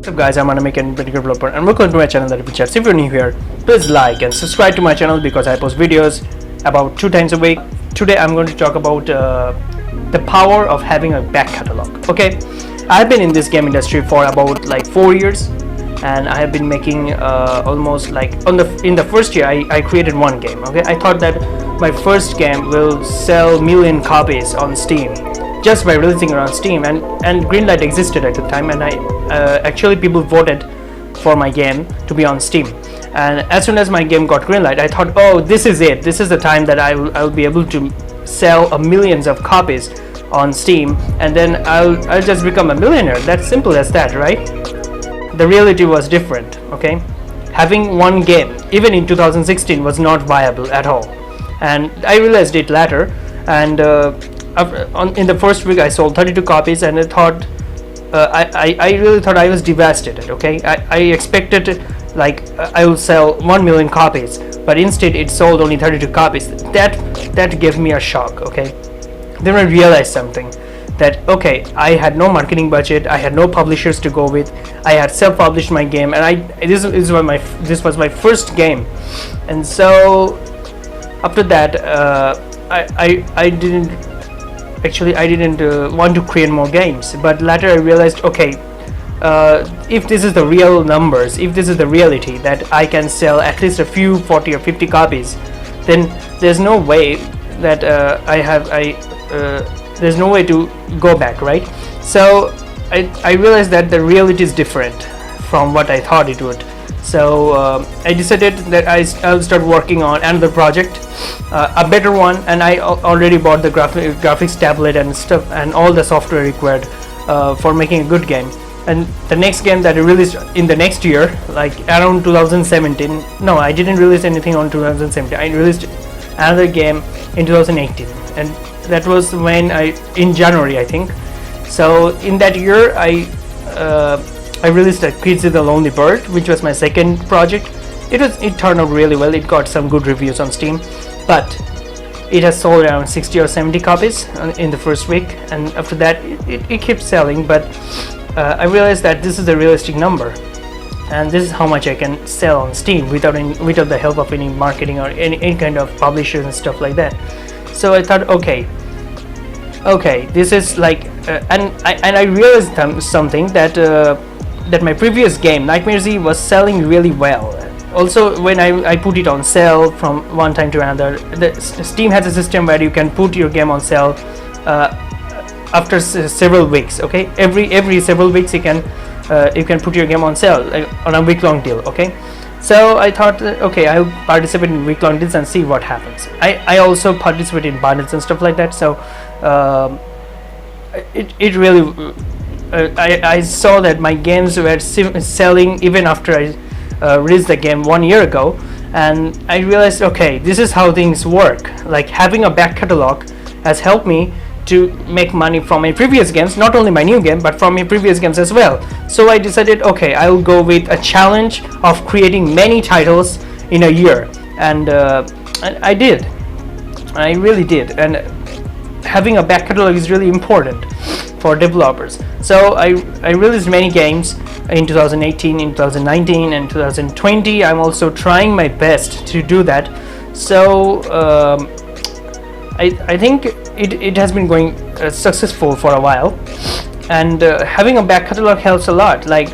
What's up guys, I'm Anamik and Pretty Good Developer and welcome to my channel That Chats. If you're new here, please like and subscribe to my channel because I post videos about 2 times a week. Today I'm going to talk about the power of having a back catalog. Okay, I've been in this game industry for about like 4 years and I have been making almost like in the first year I created one game. Okay, I thought that my first game will sell million copies on Steam just by releasing it on Steam, and Greenlight existed at the time, and I actually people voted for my game to be on Steam. And as soon as my game got Greenlight, I thought, oh, this is it. This is the time that I'll be able to sell millions of copies on Steam, and then I'll just become a millionaire. That's simple as that, right? The reality was different. Okay, having one game, even in 2016, was not viable at all, and I realized it later. And in the first week I sold 32 copies, and I thought I really thought I was devastated. Okay, I expected like I will sell 1 million copies, but instead it sold only 32 copies. That gave me a shock. Okay, then I realized something, that okay, I had no marketing budget, I had no publishers to go with, I had self-published my game, and this was my first game. And so after that I didn't want to create more games, but later I realized, okay, if this is the real numbers, if this is the reality that I can sell at least a few 40 or 50 copies, then there's no way that there's no way to go back, right? So I realized that the reality is different from what I thought it would. So I decided that I'll start working on another project, a better one, and I already bought the graphics tablet and stuff and all the software required for making a good game. And the next game that I released in the next year, like around 2017, no, I didn't release anything on 2017. I released another game in 2018, and that was when in January, I think. So in that year I released Kids with a Lonely Bird, which was my second project. It turned out really well. It got some good reviews on Steam, but it has sold around 60 or 70 copies in the first week, and after that it kept selling. But I realized that this is the realistic number, and this is how much I can sell on Steam without the help of any marketing or any kind of publishers and stuff like that. So I thought, okay, this is like and I realized something, that my previous game Nightmare Z was selling really well. Also, when I put it on sale from one time to another, Steam has a system where you can put your game on sale after several weeks. Okay, every several weeks you can put your game on sale, like on a week-long deal. Okay, so I thought, okay, I'll participate in week-long deals and see what happens. I also participate in bundles and stuff like that. So it really I saw that my games were selling even after I released the game 1 year ago, and I realized, okay, this is how things work. Like, having a back catalog has helped me to make money from my previous games, not only my new game but from my previous games as well. So I decided, okay, I will go with a challenge of creating many titles in a year, and I did. I really did. And having a back catalog is really important for developers. So I released many games in 2018, in 2019, and 2020. I'm also trying my best to do that. So I think it has been going successful for a while, and having a back catalog helps a lot. Like,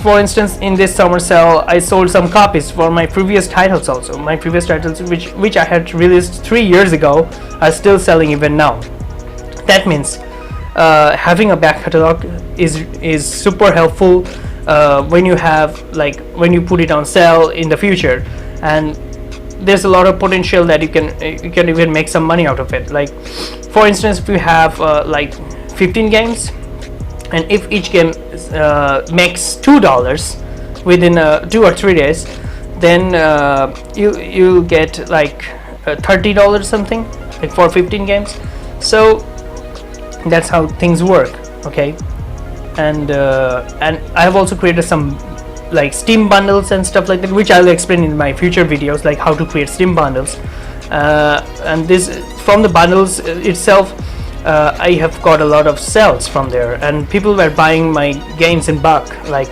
for instance, in this summer sale, I sold some copies for my previous titles also. My previous titles, which I had released 3 years ago, are still selling even now. That means having a back catalog is super helpful when you put it on sale in the future, and there's a lot of potential that you can even make some money out of it. Like, for instance, if you have like 15 games, and if each game makes $2 within 2 or 3 days, then you get like $30 something, like for 15 games. So that's how things work. Okay, and I have also created some like Steam bundles and stuff like that, which I'll explain in my future videos, like how to create Steam bundles. And this, from the bundles itself, I have got a lot of sales from there, and people were buying my games in bulk. Like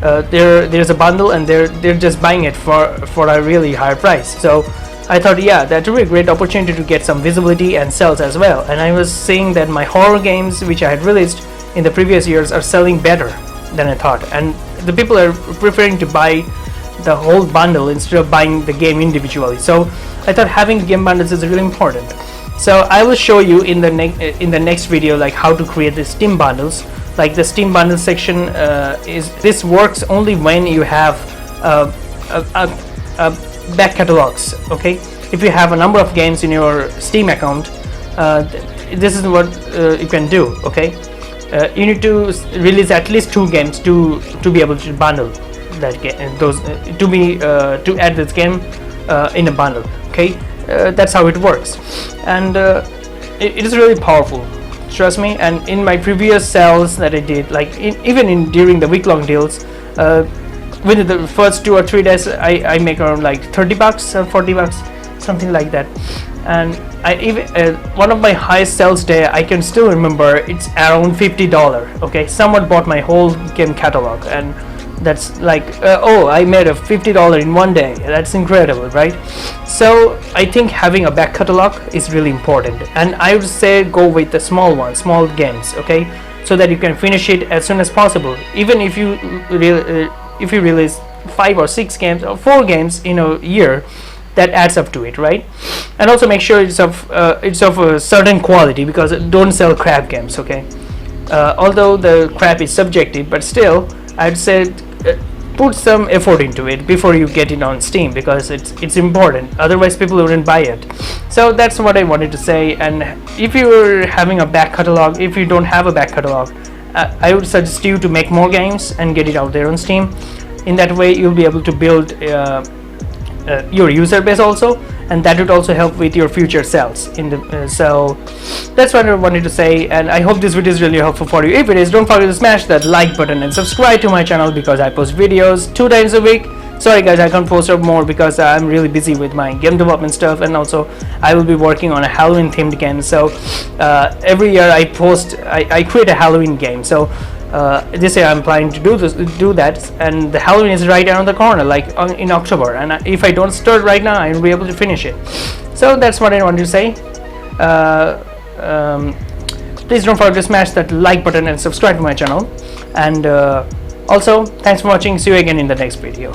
there's a bundle, and they're just buying it for a really high price. So I thought, yeah, that would be a great opportunity to get some visibility and sales as well. And I was seeing that my horror games, which I had released in the previous years, are selling better than I thought, and the people are preferring to buy the whole bundle instead of buying the game individually. So I thought having game bundles is really important. So I will show you in the next video like how to create the Steam bundles. Like the Steam bundle section this works only when you have a back catalogs. Okay, if you have a number of games in your Steam account, this is what you can do. Okay, you need to release at least 2 games to be able to bundle that game, to add this game in a bundle. Okay, that's how it works, and it is really powerful, trust me. And in my previous sales that I did, like even during the week-long deals, within the first 2 or 3 days I make around like $30 or $40, something like that. And I even one of my highest sales day, I can still remember, it's around $50. Okay, someone bought my whole game catalog, and that's like oh, I made a $50 in one day. That's incredible, right? So I think having a back catalog is really important, and I would say go with the small ones, small games, okay, so that you can finish it as soon as possible. Even if you release 5 or 6 games or 4 games in a year, that adds up to it, right? And also make sure it's of a certain quality, because don't sell crap games, okay? Although the crap is subjective, but still I'd say put some effort into it before you get it on Steam, because it's important, otherwise people wouldn't buy it. So that's what I wanted to say. And if you're having a back catalog, if you don't have a back catalog, I would suggest you to make more games and get it out there on Steam. In that way you'll be able to build your user base also, and that would also help with your future sales in the so that's what I wanted to say, and I hope this video is really helpful for you. If it is, don't forget to smash that like button and subscribe to my channel, because I post videos 2 times a week. Sorry guys, I can't post up more because I'm really busy with my game development stuff, and also I will be working on a Halloween themed game. So every year I create a Halloween game. So this year I'm planning to do that, and the Halloween is right around the corner, like in October, and if I don't start right now, I will be able to finish it. So that's what I want to say. Please don't forget to smash that like button and subscribe to my channel, and also thanks for watching. See you again in the next video.